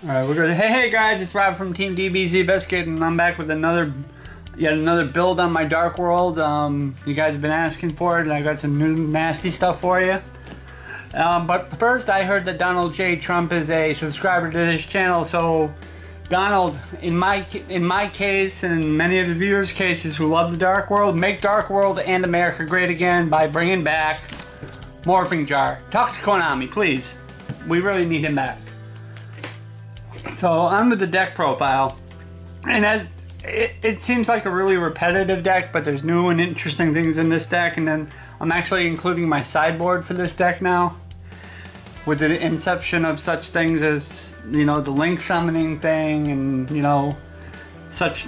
Alright, we're good. Hey guys, it's Rob from Team DBZ Biscuit, and I'm back with yet another build on my Dark World. You guys have been asking for it, and I got some new nasty stuff for you. But first, I heard that Donald J. Trump is a subscriber to this channel, so Donald, in my case, and many of the viewers' cases who love the Dark World, make Dark World and America great again by bringing back Morphing Jar. Talk to Konami, please. We really need him back. So on with the deck profile, and as it seems like a really repetitive deck, but there's new and interesting things in this deck, and then I'm actually including my sideboard for this deck now, with the inception of such things as, you know, the link summoning thing, and, you know, such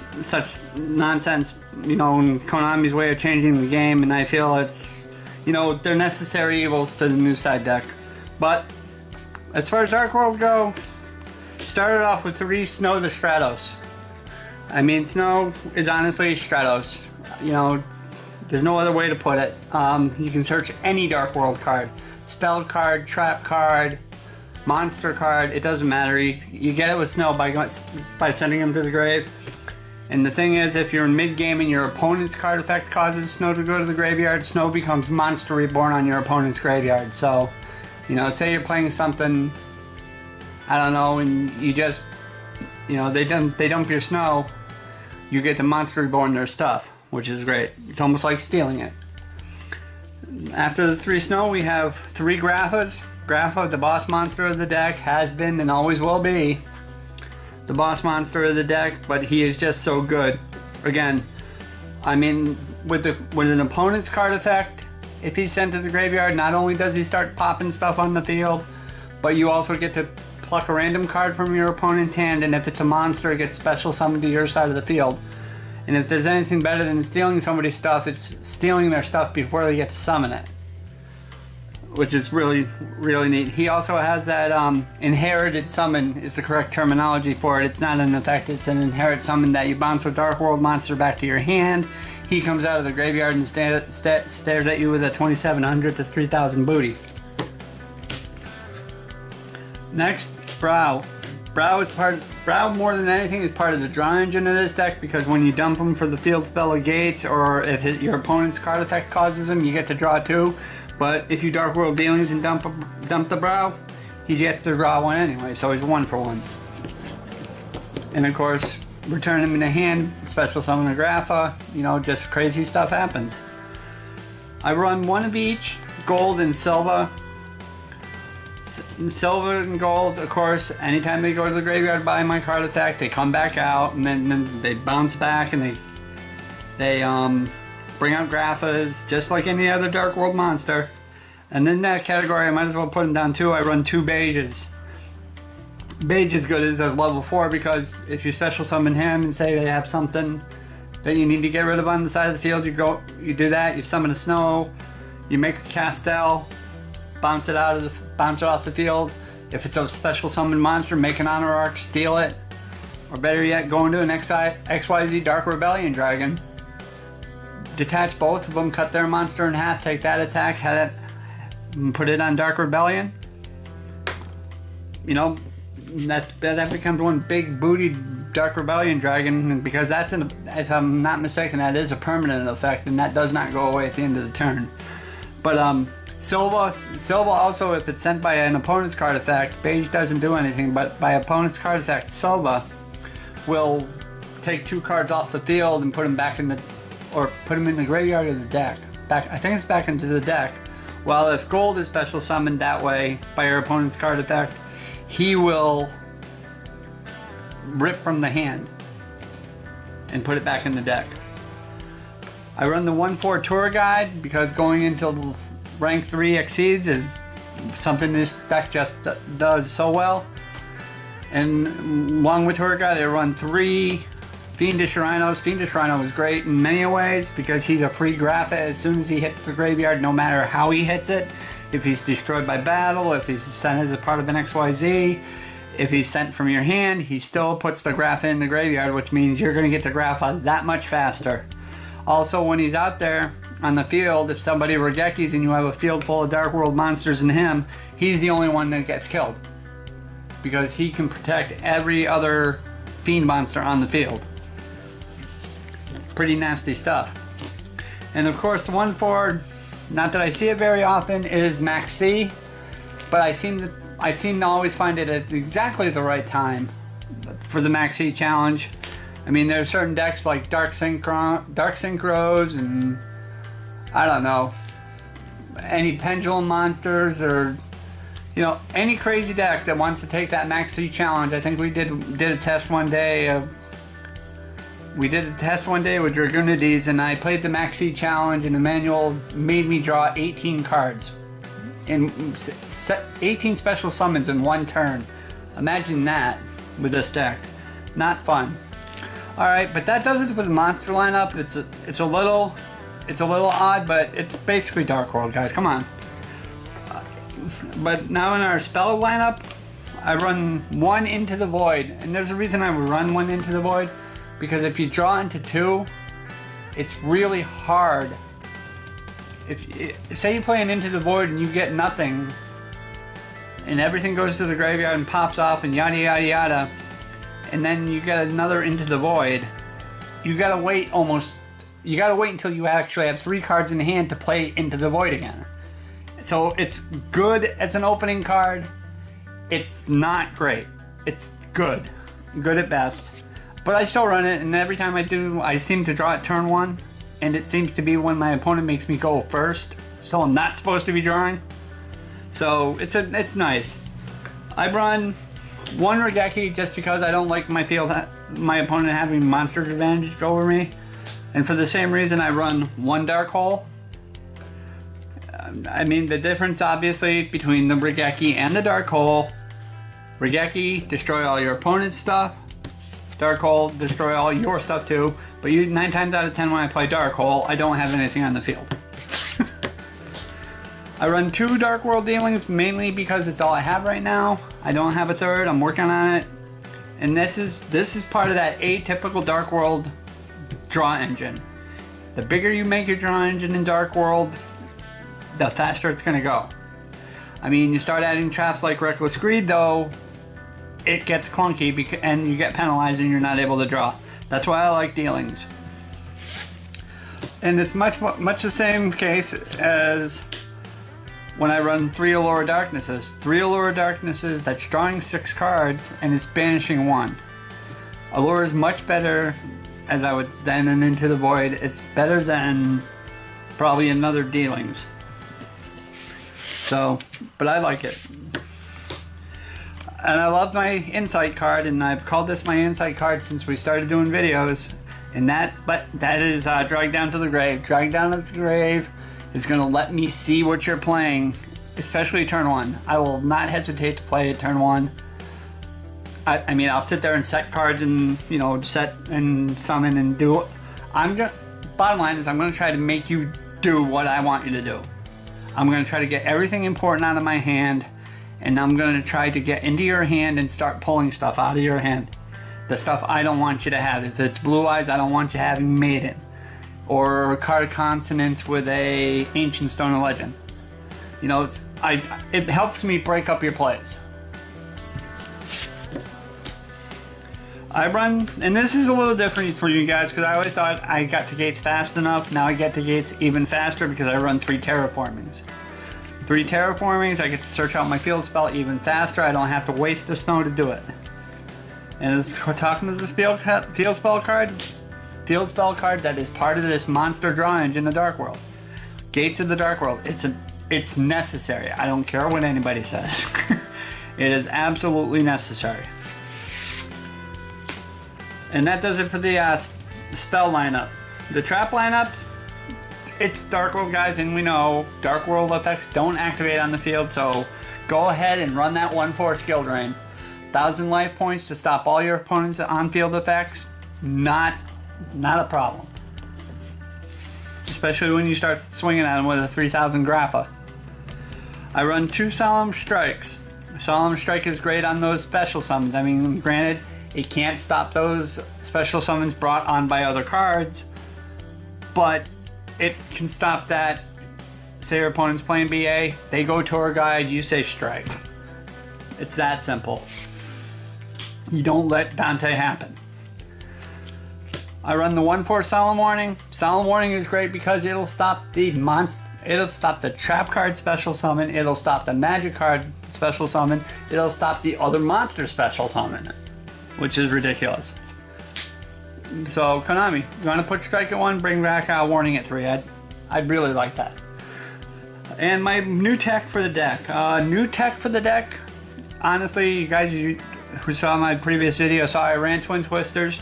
nonsense, you know, in Konami's way of changing the game, and I feel it's, you know, they're necessary evils to the new side deck. But as far as Dark World go, started off with 3 Snow the Stratos. I mean, Snow is honestly Stratos. You know, there's no other way to put it. You can search any Dark World card. Spell card, trap card, monster card, it doesn't matter. You get it with Snow by sending him to the grave. And the thing is, if you're in mid-game and your opponent's card effect causes Snow to go to the graveyard, Snow becomes Monster Reborn on your opponent's graveyard. So, you know, say you're playing something, I don't know, and you just, you know, they dump your Snow, you get the Monster Reborn their stuff, which is great. It's almost like stealing it. After the 3 Snow, we have 3 Graphas. Grapha, the boss monster of the deck, has been and always will be the boss monster of the deck, but he is just so good. Again, I mean, with an opponent's card effect, if he's sent to the graveyard, not only does he start popping stuff on the field, but you also get to pluck a random card from your opponent's hand, and if it's a monster, it gets special summoned to your side of the field. And if there's anything better than stealing somebody's stuff, it's stealing their stuff before they get to summon it, which is really, really neat. He also has that inherited summon is the correct terminology for it. It's not an effect, it's an inherit summon that you bounce a Dark World monster back to your hand. He comes out of the graveyard and stares at you with a 2700 to 3000 booty. Next, Brow. Brow more than anything is part of the draw engine of this deck, because when you dump him for the field spell of Gates, or if your opponent's card effect causes him, you get to draw 2. But if you Dark World Dealings and dump the Brow, he gets to draw 1 anyway, so he's 1 for 1. And of course, return him in the hand, special summon a Grapha, you know, just crazy stuff happens. I run 1 of each, gold and silver. Silver and gold, of course, anytime they go to the graveyard by my card effect, they come back out, and then they bounce back, and they bring out Graphas, just like any other Dark World monster. And in that category, I might as well put them down too. I run 2 Beiges. Beige is good as a level 4, because if you special summon him and say they have something that you need to get rid of on the side of the field, you do that, you summon a Snow, you make a Castel, bounce it off the field. If it's a special summon monster, make an Honor Arc, steal it. Or better yet, go into an XYZ Dark Rebellion Dragon. Detach both of them, cut their monster in half, take that attack, put it on Dark Rebellion. You know, that becomes one big booty Dark Rebellion Dragon, because that's, if I'm not mistaken, that is a permanent effect, and that does not go away at the end of the turn. But Silva also, if it's sent by an opponent's card effect, Beige doesn't do anything, but by opponent's card effect, Silva will take 2 cards off the field and put them back in put them in the graveyard of the deck. I think it's back into the deck. While if gold is special summoned that way by your opponent's card effect, he will rip from the hand and put it back in the deck. I run the 1/4 tour guide, because going into rank 3 exceeds is something this deck just does so well. And along with tour guide, I run 3 Fiendish Rhinos. Fiendish Rhino is great in many ways, because he's a free Grapha as soon as he hits the graveyard, no matter how he hits it. If he's destroyed by battle, if he's sent as a part of an XYZ, if he's sent from your hand, he still puts the Grapha in the graveyard, which means you're going to get the Grapha that much faster. Also, when he's out there on the field, if somebody Regekis and you have a field full of Dark World monsters in him, he's the only one that gets killed. because he can protect every other fiend monster on the field. It's pretty nasty stuff. And of course the one for, not that I see it very often, is Max C, but I seem to always find it at exactly the right time for the Max C challenge. I mean, there's certain decks like Dark Synchros and I don't know, any pendulum monsters, or you know, any crazy deck that wants to take that Max C challenge. I think we did a test one day. We did a test one day with Dragunides, and I played the Max C challenge, and the manual made me draw 18 cards in 18 special summons in one turn. Imagine that with this deck. Not fun. All right, but that does it for the monster lineup. It's a little odd, but it's basically Dark World, guys. Come on. But now in our spell lineup, I run one Into the Void, and there's a reason I would run one Into the Void, because if you draw into two, it's really hard. If say you play an Into the Void and you get nothing, and everything goes to the graveyard and pops off and yada yada yada, and then you get another Into the Void, you gotta wait until you actually have 3 cards in hand to play Into the Void again. So it's good as an opening card. It's not great. It's good at best. But I still run it, and every time I do, I seem to draw it turn 1, and it seems to be when my opponent makes me go first, so I'm not supposed to be drawing. So it's nice. I run one Regeki just because I don't like my opponent having monster advantage over me, and for the same reason I run one Dark Hole. I mean, the difference obviously between the Regeki and the Dark Hole: Regeki, destroy all your opponent's stuff. Dark Hole, destroy all your stuff too. But 9 times out of 10 when I play Dark Hole, I don't have anything on the field. I run 2 Dark World dealings mainly because it's all I have right now. I don't have a third. I'm working on it. And this is part of that atypical Dark World draw engine. The bigger you make your draw engine in Dark World, the faster it's going to go. I mean, you start adding traps like Reckless Greed, though, it gets clunky and you get penalized and you're not able to draw. That's why I like dealings. And it's much the same case as when I run 3 Allure Darknesses. 3 Allure Darknesses, that's drawing 6 cards and it's banishing 1. Allure is much better than an Into the Void. It's better than probably another dealings. So, but I like it. And I love my Insight card, and I've called this my Insight card since we started doing videos. And that is Drag Down to the Grave. Drag Down to the Grave is going to let me see what you're playing, especially turn 1. I will not hesitate to play it turn 1. I mean, I'll sit there and set cards and, you know, set and summon and do it. Bottom line is I'm going to try to make you do what I want you to do. I'm going to try to get everything important out of my hand, and I'm going to try to get into your hand and start pulling stuff out of your hand. The stuff I don't want you to have. If it's Blue Eyes, I don't want you having Maiden. Or card consonants with a Ancient Stone of Legend. You know, it helps me break up your plays. I run, and this is a little different for you guys because I always thought I got to gates fast enough. Now I get to gates even faster because I run 3 terraformings. 3 terraformings, I get to search out my field spell even faster. I don't have to waste the snow to do it. And as we're talking to this field spell card that is part of this monster draw engine of Dark World. Gates of the Dark World. It's necessary. I don't care what anybody says. It is absolutely necessary. And that does it for the spell lineup. The trap lineups, it's Dark World, guys, and we know Dark World effects don't activate on the field, so go ahead and run that 1/4 skill drain. 1,000 life points to stop all your opponents' on-field effects, not a problem. Especially when you start swinging at them with a 3,000 Grapha. I run 2 Solemn Strikes. Solemn Strike is great on those special summons. I mean, granted, it can't stop those special summons brought on by other cards, but it can stop that. Say your opponent's playing BA, they go Tour Guide, you say Strike. It's that simple. You don't let Dante happen. I run the 1/4 Solemn Warning. Solemn Warning is great because it'll stop the it'll stop the trap card special summon, it'll stop the magic card special summon, it'll stop the other monster special summon, which is ridiculous. So Konami, you want to put Strike at 1, bring back Warning at 3. I'd really like that. And my new tech for the deck. Honestly, you guys who saw my previous video saw I ran Twin Twisters.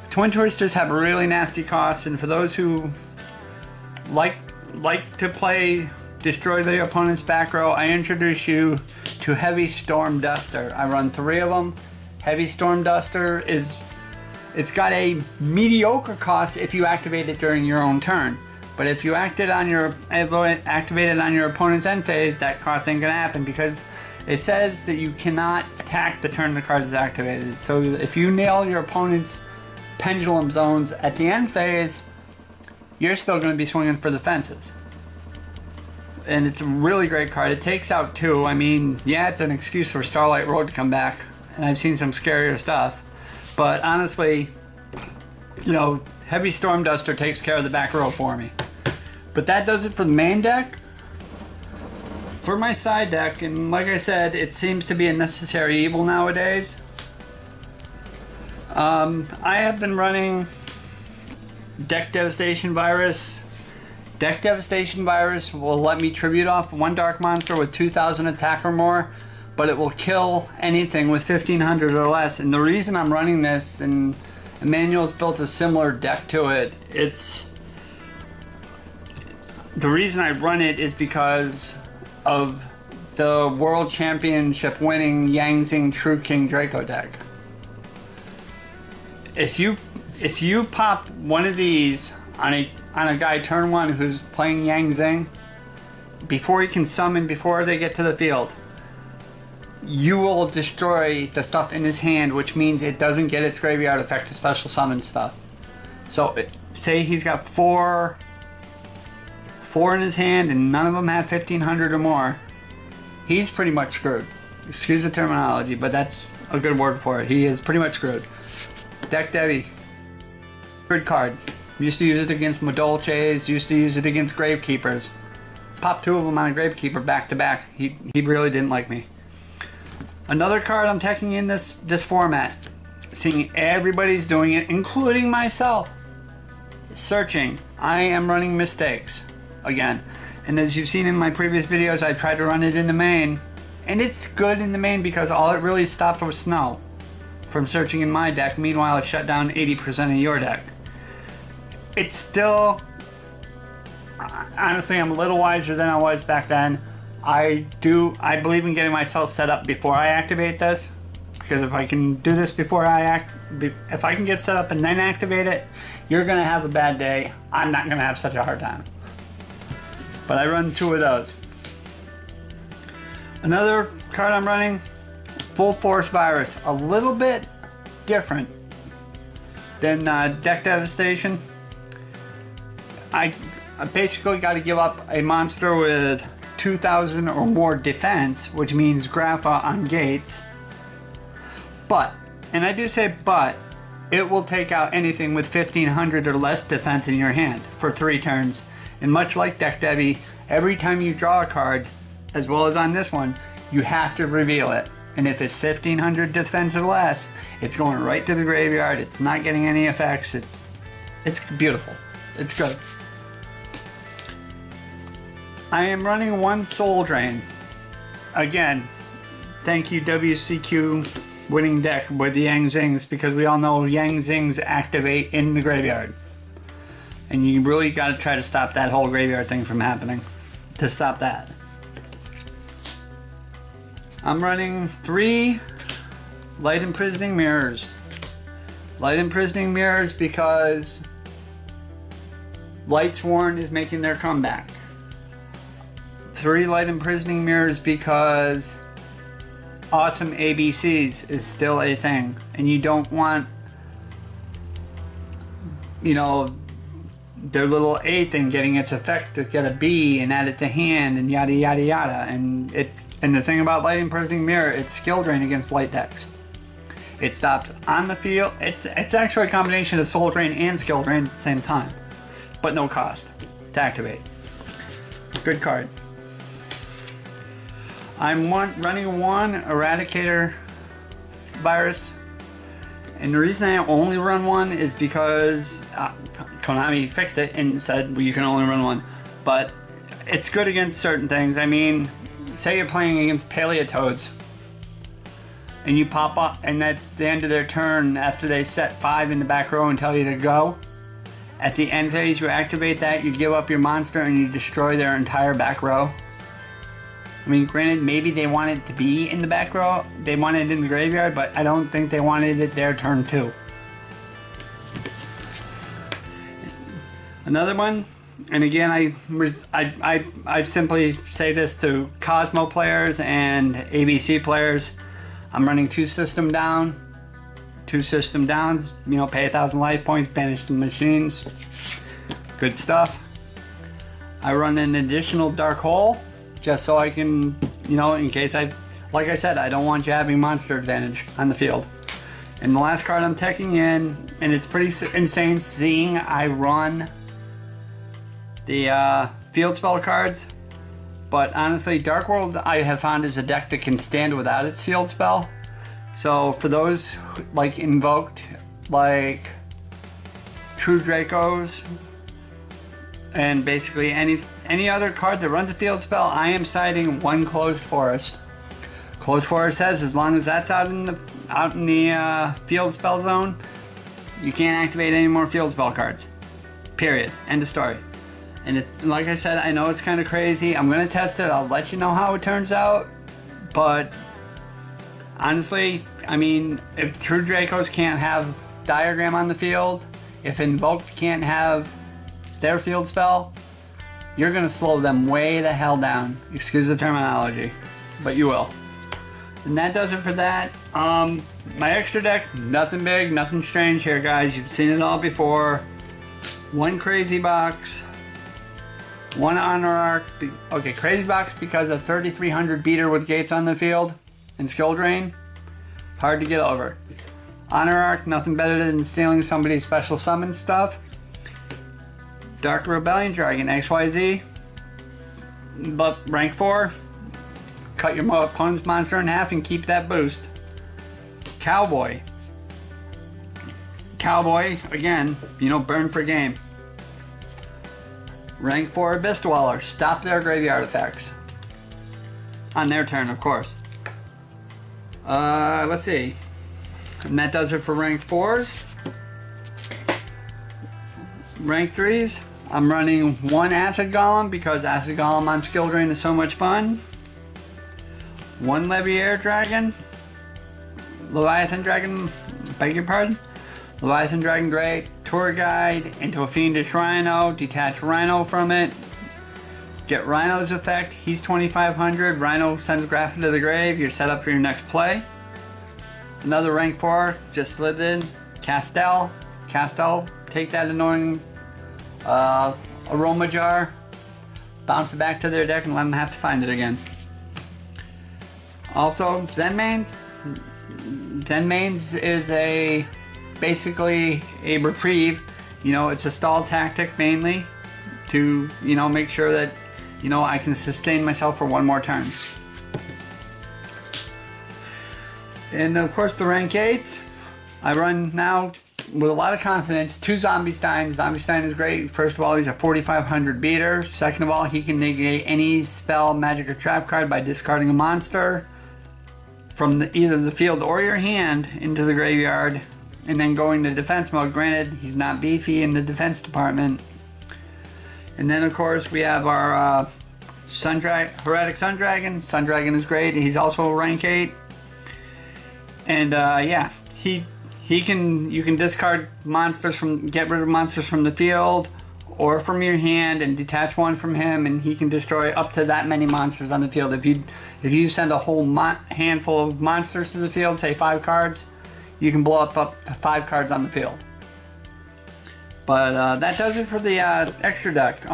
Twin Twisters have really nasty costs, and for those who like to play destroy the opponent's back row, I introduce you to Heavy Storm Duster. I run 3 of them. Heavy Storm Duster it's got a mediocre cost if you activate it during your own turn. But if you activate it on your opponent's end phase, that cost ain't gonna happen because it says that you cannot attack the turn the card is activated. So if you nail your opponent's pendulum zones at the end phase, you're still going to be swinging for the fences. And it's a really great card. It takes out 2. I mean, yeah, it's an excuse for Starlight Road to come back, and I've seen some scarier stuff. But honestly, you know, Heavy Storm Duster takes care of the back row for me. But that does it for the main deck. For my side deck, and like I said, it seems to be a necessary evil nowadays. I have been running Deck Devastation Virus. Deck Devastation Virus will let me tribute off 1 dark monster with 2,000 attack or more, but it will kill anything with 1,500 or less. And the reason I'm running this, and Emmanuel's built a similar deck to it, the reason I run it is because of the World Championship winning Yang Zing True King Draco deck. If you pop one of these on a guy turn 1 who's playing Yang Zing, before he can summon, before they get to the field, you will destroy the stuff in his hand, which means it doesn't get its graveyard effect to special summon stuff. So say he's got four in his hand and none of them have 1,500 or more, he's pretty much screwed. Excuse the terminology, but that's a good word for it. He is pretty much screwed. Deck Devi, good card. Used to use it against Madolches, used to use it against Gravekeepers. Popped 2 of them on a Gravekeeper back to back. He really didn't like me. Another card I'm teching in this format, seeing everybody's doing it, including myself. Searching. I am running Mistakes again. And as you've seen in my previous videos, I tried to run it in the main. And it's good in the main because all it really stopped was snow from searching in my deck. Meanwhile, it shut down 80% of your deck. It's still, honestly, I'm a little wiser than I was back then. I believe in getting myself set up before I activate this, because if I can do this before if I can get set up and then activate it, you're gonna have a bad day. I'm not gonna have such a hard time. But I run 2 of those. Another card I'm running, Full Force Virus, a little bit different than Deck Devastation. I basically got to give up a monster with 2,000 or more defense, which means Grapha on gates. But, and I do say but, it will take out anything with 1,500 or less defense in your hand for 3 turns. And much like Deck Devi, every time you draw a card, as well as on this one, you have to reveal it. And if it's 1,500 defense or less, it's going right to the graveyard. It's not getting any effects. It's beautiful. It's good. I am running 1 Soul Drain. Again, thank you WCQ winning deck with the Yang Zings, because we all know Yang Zings activate in the graveyard. And you really got to try to stop that whole graveyard thing from happening to stop that. I'm running 3 Light Imprisoning Mirrors. Light Imprisoning Mirrors because Lightsworn is making their comeback. 3 Light Imprisoning Mirrors because Awesome ABCs is still a thing. And you don't want, you know, their little A thing getting its effect to get a B and add it to hand and yada yada yada. And the thing about Light Imprisoning Mirror, it's skill drain against light decks. It stops on the field. It's actually a combination of Soul Drain and Skill Drain at the same time, but no cost to activate. Good card. I'm running one Eradicator Virus, and the reason I only run one is because Konami fixed it and said, well, you can only run one. But it's good against certain things. I mean, say you're playing against Paleotoads, and you pop up, and at the end of their turn, after they set 5 in the back row and tell you to go, at the end phase you activate that, you give up your monster, and you destroy their entire back row. I mean, granted, maybe they wanted it to be in the back row, they wanted it in the graveyard, but I don't think they wanted it their turn too. Another one, and again, I simply say this to Cosmo players and ABC players. I'm running 2 system down. 2 system downs, you know, pay 1,000 life points, banish the machines. Good stuff. I run an additional Dark Hole, just so I can, you know, in case like I said, I don't want you having monster advantage on the field. And the last card I'm taking in, and it's pretty insane seeing I run the field spell cards, but honestly, Dark World I have found is a deck that can stand without its field spell. So for those like invoked, like True Dracos, and basically any other card that runs a field spell, I am citing one Closed Forest. Closed Forest says as long as that's out in the field spell zone, you can't activate any more field spell cards. Period. End of story. And it's like I said, I know it's kind of crazy. I'm gonna test it. I'll let you know how it turns out. But honestly, I mean, if True Dracos can't have Diagram on the field, if Invoked can't have their field spell, you're gonna slow them way the hell down. Excuse the terminology, but you will. And that does it for that. My extra deck, nothing big, nothing strange here, guys. You've seen it all before. One Crazy Box, one Honor Arc. Okay, Crazy Box because of 3,300 beater with gates on the field and Skill Drain. Hard to get over. Honor Arc, nothing better than stealing somebody's special summon stuff. Dark Rebellion Dragon, XYZ. But rank 4. Cut your opponent's monster in half and keep that boost. Cowboy. Cowboy, again, you know, burn for game. Rank 4 Abyss Dweller. Stop their graveyard effects. On their turn, of course. Let's see. And that does it for rank 4s. Rank 3s, I'm running one Acid Golem because Acid Golem on Skill Drain is so much fun. One Leviair Dragon. Leviathan Dragon, beg your pardon. Leviathan Dragon Grey, Tour Guide into a Fiendish Rhino, detach Rhino from it. Get Rhino's effect, he's 2,500. Rhino sends Graph to the grave, you're set up for your next play. Another rank 4, just slid in. Castel. Castel, take that annoying Aroma Jar, bounce it back to their deck and let them have to find it again. Also, Zenmanes. Zenmanes is basically a reprieve. You know, it's a stall tactic mainly to, you know, make sure that, you know, I can sustain myself for one more turn. And of course the rank 8s, I run now with a lot of confidence 2 Zombie Stein. Zombie Stein is great. First of all, he's a 4,500 beater. Second of all, he can negate any spell, magic, or trap card by discarding a monster from either the field or your hand into the graveyard, and then going to defense mode. Granted, he's not beefy in the defense department. And then of course we have our Heretic Sun Dragon. Sun Dragon is great. He's also a rank 8. And yeah, you can discard monsters get rid of monsters from the field or from your hand and detach one from him, and he can destroy up to that many monsters on the field. If you send a whole handful of monsters to the field, say 5 cards, you can blow up to 5 cards on the field. But that does it for the extra deck.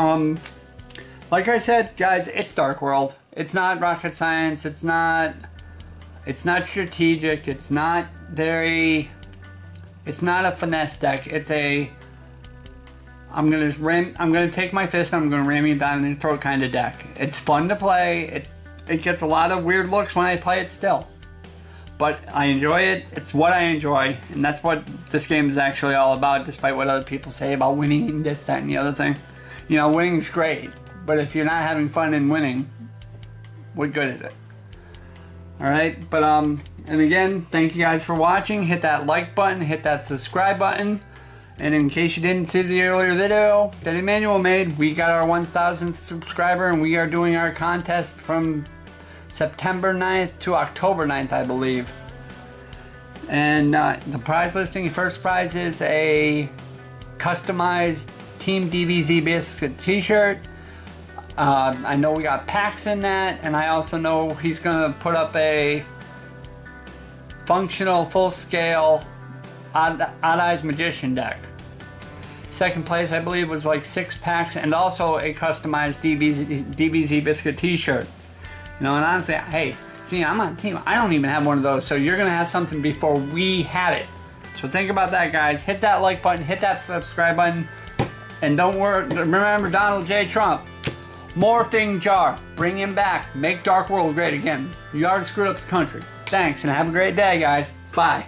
Like I said, guys, it's Dark World. It's not rocket science. It's not It's not strategic. It's not very... It's not a finesse deck. It's a... I'm gonna take my fist and I'm gonna ram you down in your throat kind of deck. It's fun to play. It gets a lot of weird looks when I play it still. But I enjoy it. It's what I enjoy. And that's what this game is actually all about, despite what other people say about winning and this, that, and the other thing. You know, winning's great. But if you're not having fun in winning, what good is it? Alright, but and again, thank you guys for watching. Hit that like button, hit that subscribe button. And in case you didn't see the earlier video that Emmanuel made, we got our 1,000th subscriber and we are doing our contest from September 9th to October 9th, I believe. And the prize listing, first prize is a customized Team DBZ Biscuit t-shirt. I know we got packs in that, and I also know he's going to put up a functional, full-scale Odd Eyes Magician deck. Second place, I believe, was like 6 packs, and also a customized DBZ Biscuit t-shirt. You know, and honestly, hey, see, I'm on team. I don't even have one of those, so you're going to have something before we had it. So think about that, guys. Hit that like button, hit that subscribe button, and don't worry, remember Donald J. Trump. Morphing Jar, bring him back, make Dark World great again. You already screwed up the country. Thanks, and have a great day, guys. Bye.